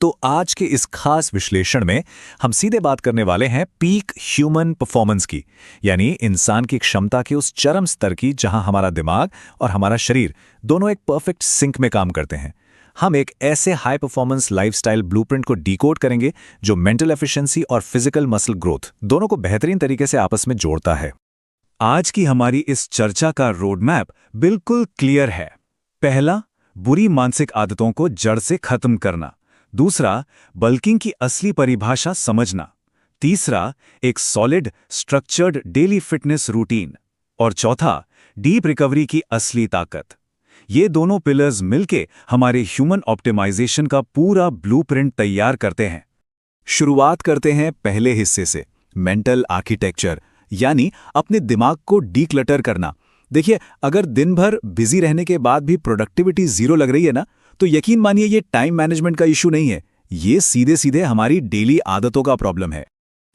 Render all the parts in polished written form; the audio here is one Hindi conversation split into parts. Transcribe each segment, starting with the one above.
तो आज के इस खास विश्लेषण में हम सीधे बात करने वाले हैं पीक ह्यूमन परफॉर्मेंस की, यानी इंसान की क्षमता के उस चरम स्तर की जहां हमारा दिमाग और हमारा शरीर दोनों एक परफेक्ट सिंक में काम करते हैं। हम एक ऐसे हाई परफॉर्मेंस लाइफस्टाइल ब्लूप्रिंट को डिकोड करेंगे जो मेंटल एफिशिएंसी और फिजिकल मसल ग्रोथ दोनों को बेहतरीन तरीके से आपस में जोड़ता है। आज की हमारी इस चर्चा का रोड मैप बिल्कुल क्लियर है। पहला, बुरी मानसिक आदतों को जड़ से खत्म करना। दूसरा, बल्किंग की असली परिभाषा समझना। तीसरा, एक solid structured daily fitness routine. और चौथा, डीप रिकवरी की असली ताकत। ये दोनों पिलर्स मिलके हमारे ह्यूमन ऑप्टिमाइजेशन का पूरा ब्लूप्रिंट तैयार करते हैं। शुरुआत करते हैं पहले हिस्से से, मेंटल आर्किटेक्चर, यानी अपने दिमाग को डीक्लटर करना। देखिए, अगर दिन भर बिजी रहने के बाद भी प्रोडक्टिविटी जीरो लग रही है ना, तो यकीन मानिए ये टाइम मैनेजमेंट का इशू नहीं है, ये सीधे सीधे हमारी डेली आदतों का प्रॉब्लम है।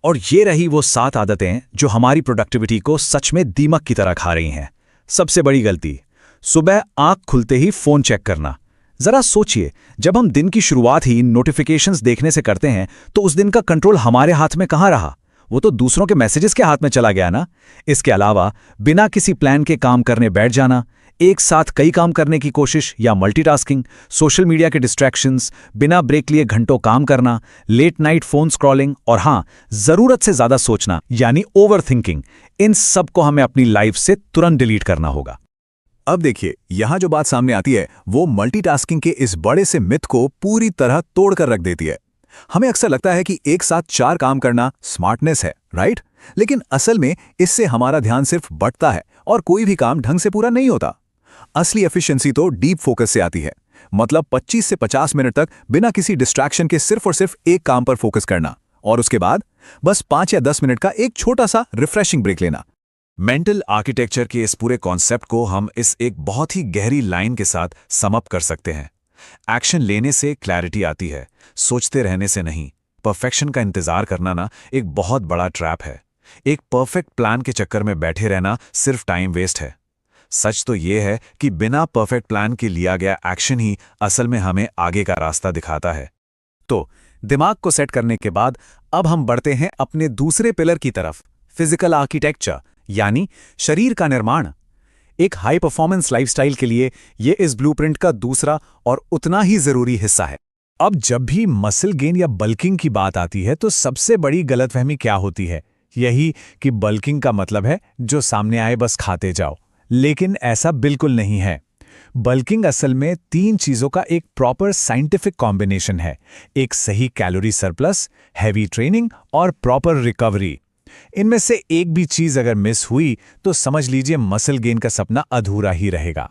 और ये रही वो 7 आदतें जो हमारी प्रोडक्टिविटी को सच में दीमक की तरह खा रही हैं। सबसे बड़ी गलती, सुबह आंख खुलते ही फोन चेक करना। जरा सोचिए, जब हम दिन की शुरुआत ही नोटिफिकेशंस देखने से करते हैं तो उस दिन का कंट्रोल हमारे हाथ में कहाँ रहा? वो तो दूसरों के मैसेजेस के हाथ में चला गया ना। इसके अलावा बिना किसी प्लान के काम करने बैठ जाना, एक साथ कई काम करने की कोशिश या मल्टीटास्किंग, सोशल मीडिया के डिस्ट्रैक्शंस, बिना ब्रेक लिए घंटों काम करना, लेट नाइट फोन स्क्रॉलिंग और हाँ, जरूरत से ज्यादा सोचना यानी ओवरथिंकिंग, इन सब को हमें अपनी लाइफ से तुरंत डिलीट करना होगा। अब देखिए, यहां जो बात सामने आती है वो मल्टीटास्किंग के इस बड़े से मिथ को पूरी तरह तोड़कर रख देती है। हमें अक्सर लगता है कि एक साथ 4 काम करना स्मार्टनेस है, राइट? लेकिन असल में इससे हमारा ध्यान सिर्फ बंटता है और कोई भी काम ढंग से पूरा नहीं होता। असली एफिशिएंसी तो डीप फोकस से आती है, मतलब 25 से 50 मिनट तक बिना किसी डिस्ट्रैक्शन के सिर्फ और सिर्फ एक काम पर फोकस करना, और उसके बाद बस 5 या 10 मिनट का एक छोटा सा रिफ्रेशिंग ब्रेक लेना। मेंटल आर्किटेक्चर के इस पूरे कॉन्सेप्ट को हम इस एक बहुत ही गहरी लाइन के साथ सम अप कर सकते हैं। एक्शन लेने से क्लैरिटी आती है, सोचते रहने से नहीं। परफेक्शन का इंतजार करना ना एक बहुत बड़ा ट्रैप है। एक परफेक्ट प्लान के चक्कर में बैठे रहना सिर्फ टाइम वेस्ट है। सच तो ये है कि बिना परफेक्ट प्लान के लिया गया एक्शन ही असल में हमें आगे का रास्ता दिखाता है। तो दिमाग को सेट करने के बाद अब हम बढ़ते हैं अपने दूसरे पिलर की तरफ, फिजिकल आर्किटेक्चर, यानी शरीर का निर्माण। एक हाई परफॉर्मेंस लाइफस्टाइल के लिए ये इस ब्लूप्रिंट का दूसरा और उतना ही जरूरी हिस्सा है। अब जब भी मसल गेन या बल्किंग की बात आती है तो सबसे बड़ी गलतफहमी क्या होती है? यही कि बल्किंग का मतलब है जो सामने आए बस खाते जाओ। लेकिन ऐसा बिल्कुल नहीं है। बल्किंग असल में 3 चीजों का एक प्रॉपर साइंटिफिक कॉम्बिनेशन है। एक सही कैलोरी सरप्लस, हैवी ट्रेनिंग और प्रॉपर रिकवरी। इनमें से एक भी चीज अगर मिस हुई तो समझ लीजिए मसल गेन का सपना अधूरा ही रहेगा।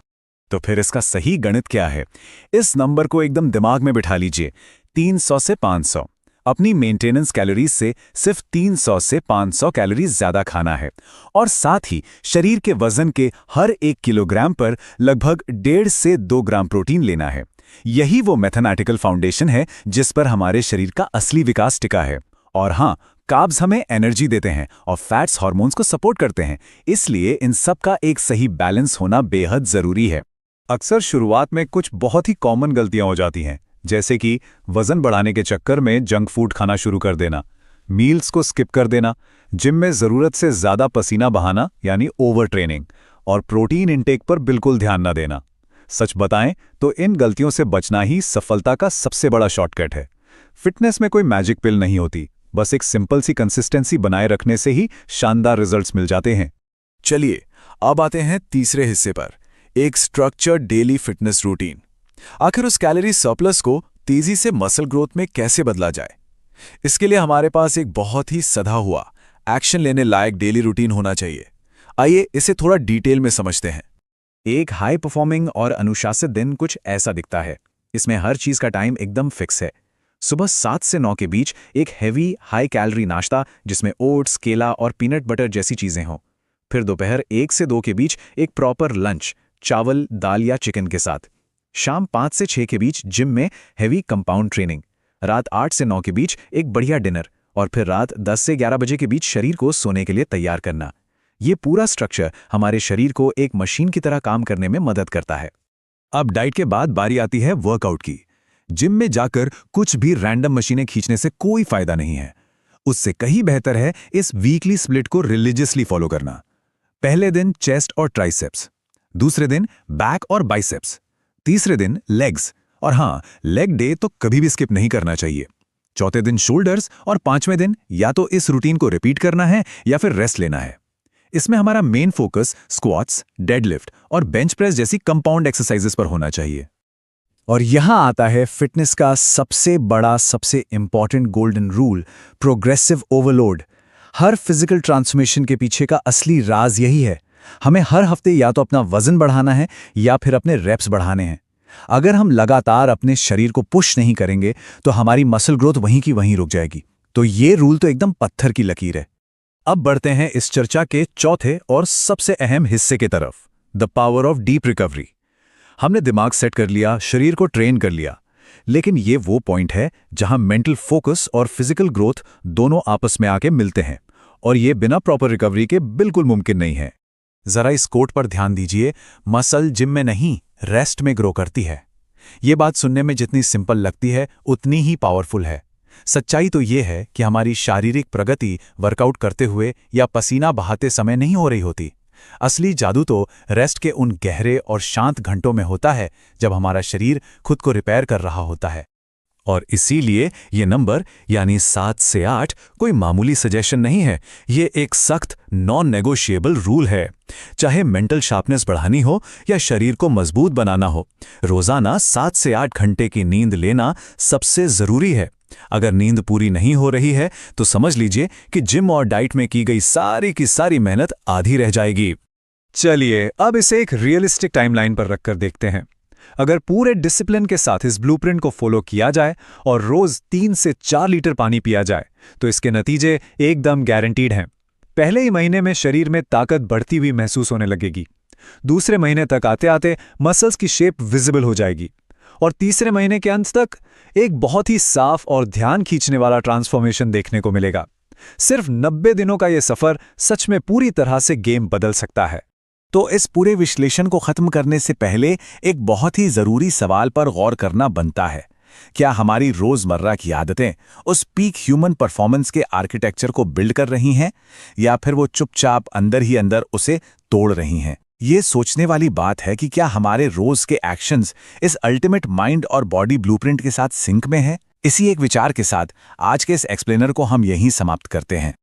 तो फिर इसका सही गणित क्या है? इस नंबर को एकदम दिमाग में बिठा लीजिए, 300 से 500। अपनी मेंटेनेंस कैलोरीज से सिर्फ 300 से 500 कैलोरीज ज्यादा खाना है, और साथ ही शरीर के वजन के हर 1 किलोग्राम पर लगभग 1.5 से 2 ग्राम प्रोटीन लेना है। यही वो मैथमेटिकल फाउंडेशन है जिस पर हमारे शरीर का असली विकास टिका है। और हाँ, कार्ब्स हमें एनर्जी देते हैं और फैट्स हार्मोन्स को सपोर्ट करते हैं, इसलिए इन सब का एक सही बैलेंस होना बेहद जरूरी है। अक्सर शुरुआत में कुछ बहुत ही कॉमन गलतियां हो जाती हैं, जैसे कि वजन बढ़ाने के चक्कर में जंक फूड खाना शुरू कर देना, मील्स को स्किप कर देना, जिम में जरूरत से ज्यादा पसीना बहाना यानी ओवर ट्रेनिंग, और प्रोटीन इंटेक पर बिल्कुल ध्यान न देना। सच बताएं तो इन गलतियों से बचना ही सफलता का सबसे बड़ा शॉर्टकट है। फिटनेस में कोई मैजिक पिल नहीं होती, बस एक सिंपल सी कंसिस्टेंसी बनाए रखने से ही शानदार रिजल्ट्स मिल जाते हैं। चलिए अब आते हैं तीसरे हिस्से पर, एक स्ट्रक्चर्ड डेली फिटनेस रूटीन। आखिर उस कैलोरी सरप्लस को तेजी से मसल ग्रोथ में कैसे बदला जाए? इसके लिए हमारे पास एक बहुत ही सधा हुआ, एक्शन लेने लायक डेली रूटीन होना चाहिए। आइए इसे थोड़ा डिटेल में समझते हैं। एक हाई परफॉर्मिंग और अनुशासित दिन कुछ ऐसा दिखता है। इसमें हर चीज का टाइम एकदम फिक्स है। सुबह 7 से 9 के बीच एक हैवी हाई कैलोरी नाश्ता जिसमें ओट्स, केला और पीनट बटर जैसी चीजें हों। फिर दोपहर 1 से 2 के बीच एक प्रॉपर लंच, चावल, दाल या चिकन के साथ। शाम 5 से 6 के बीच जिम में हैवी कंपाउंड ट्रेनिंग। रात 8 से 9 के बीच एक बढ़िया डिनर, और फिर रात 10 से 11 बजे के बीच शरीर को सोने के लिए तैयार करना। ये पूरा स्ट्रक्चर हमारे शरीर को एक मशीन की तरह काम करने में मदद करता है। अब डाइट के बाद बारी आती है वर्कआउट की। जिम में जाकर कुछ भी रैंडम मशीनें खींचने से कोई फायदा नहीं है। उससे कहीं बेहतर है इस वीकली स्प्लिट को रिलीजियसली फॉलो करना। पहले दिन चेस्ट और ट्राइसेप्स, दूसरे दिन बैक और बाइसेप्स, तीसरे दिन लेग्स, और हाँ, लेग डे तो कभी भी स्किप नहीं करना चाहिए। चौथे दिन शोल्डर्स और पांचवें दिन या तो इस रूटीन को रिपीट करना है या फिर रेस्ट लेना है। इसमें हमारा मेन फोकस स्क्वाट्स, डेडलिफ्ट और बेंच प्रेस जैसी कंपाउंड एक्सरसाइजेस पर होना चाहिए। और यहां आता है फिटनेस का सबसे बड़ा, सबसे important golden rule, progressive overload. हर फिजिकल ट्रांसफॉर्मेशन के पीछे का असली राज यही है। हमें हर हफ्ते या तो अपना वजन बढ़ाना है या फिर अपने रेप्स बढ़ाने हैं। अगर हम लगातार अपने शरीर को पुश नहीं करेंगे तो हमारी मसल ग्रोथ वहीं की वहीं रुक जाएगी। तो ये रूल तो एकदम पत्थर की लकीर है। अब बढ़ते हैं इस चर्चा के चौथे और सबसे अहम हिस्से की तरफ, the power of deep recovery. हमने दिमाग सेट कर लिया, शरीर को ट्रेन कर लिया, लेकिन ये वो पॉइंट है जहां मेंटल फोकस और फिजिकल ग्रोथ दोनों आपस में आके मिलते हैं, और ये बिना प्रॉपर रिकवरी के बिल्कुल मुमकिन नहीं है। जरा इस कोट पर ध्यान दीजिए, मसल जिम में नहीं, रेस्ट में ग्रो करती है। ये बात सुनने में जितनी सिंपल लगती है उतनी ही पावरफुल है। सच्चाई तो ये है कि हमारी शारीरिक प्रगति वर्कआउट करते हुए या पसीना बहाते समय नहीं हो रही होती। असली जादू तो रेस्ट के उन गहरे और शांत घंटों में होता है जब हमारा शरीर खुद को रिपेयर कर रहा होता है। और इसीलिए ये नंबर यानी 7 से 8 कोई मामूली सजेशन नहीं है, ये एक सख्त नॉन नेगोशिएबल रूल है। चाहे मेंटल शार्पनेस बढ़ानी हो या शरीर को मजबूत बनाना हो, रोजाना 7 से 8 घंटे की नींद लेना सबसे जरूरी है। अगर नींद पूरी नहीं हो रही है तो समझ लीजिए कि जिम और डाइट में की गई सारी की सारी मेहनत आधी रह जाएगी। चलिए अब इसे एक रियलिस्टिक टाइमलाइन पर रखकर देखते हैं। अगर पूरे डिसिप्लिन के साथ इस ब्लूप्रिंट को फॉलो किया जाए और रोज 3 से 4 लीटर पानी पिया जाए तो इसके नतीजे एकदम गारंटीड हैं। पहले ही महीने में शरीर में ताकत बढ़ती हुई महसूस होने लगेगी। दूसरे महीने तक आते आते मसल्स की शेप विजिबल हो जाएगी और तीसरे महीने के अंत तक एक बहुत ही साफ और ध्यान खींचने वाला ट्रांसफॉर्मेशन देखने को मिलेगा। सिर्फ 90 दिनों का यह सफर सच में पूरी तरह से गेम बदल सकता है। तो इस पूरे विश्लेषण को खत्म करने से पहले एक बहुत ही जरूरी सवाल पर गौर करना बनता है। क्या हमारी रोजमर्रा की आदतें उस पीक ह्यूमन परफॉर्मेंस के आर्किटेक्चर को बिल्ड कर रही हैं या फिर वो चुपचाप अंदर ही अंदर उसे तोड़ रही हैं? ये सोचने वाली बात है कि क्या हमारे रोज के एक्शंस इस अल्टीमेट माइंड और बॉडी ब्लूप्रिंट के साथ सिंक में है। इसी एक विचार के साथ आज के इस एक्सप्लेनर को हम यहीं समाप्त करते हैं।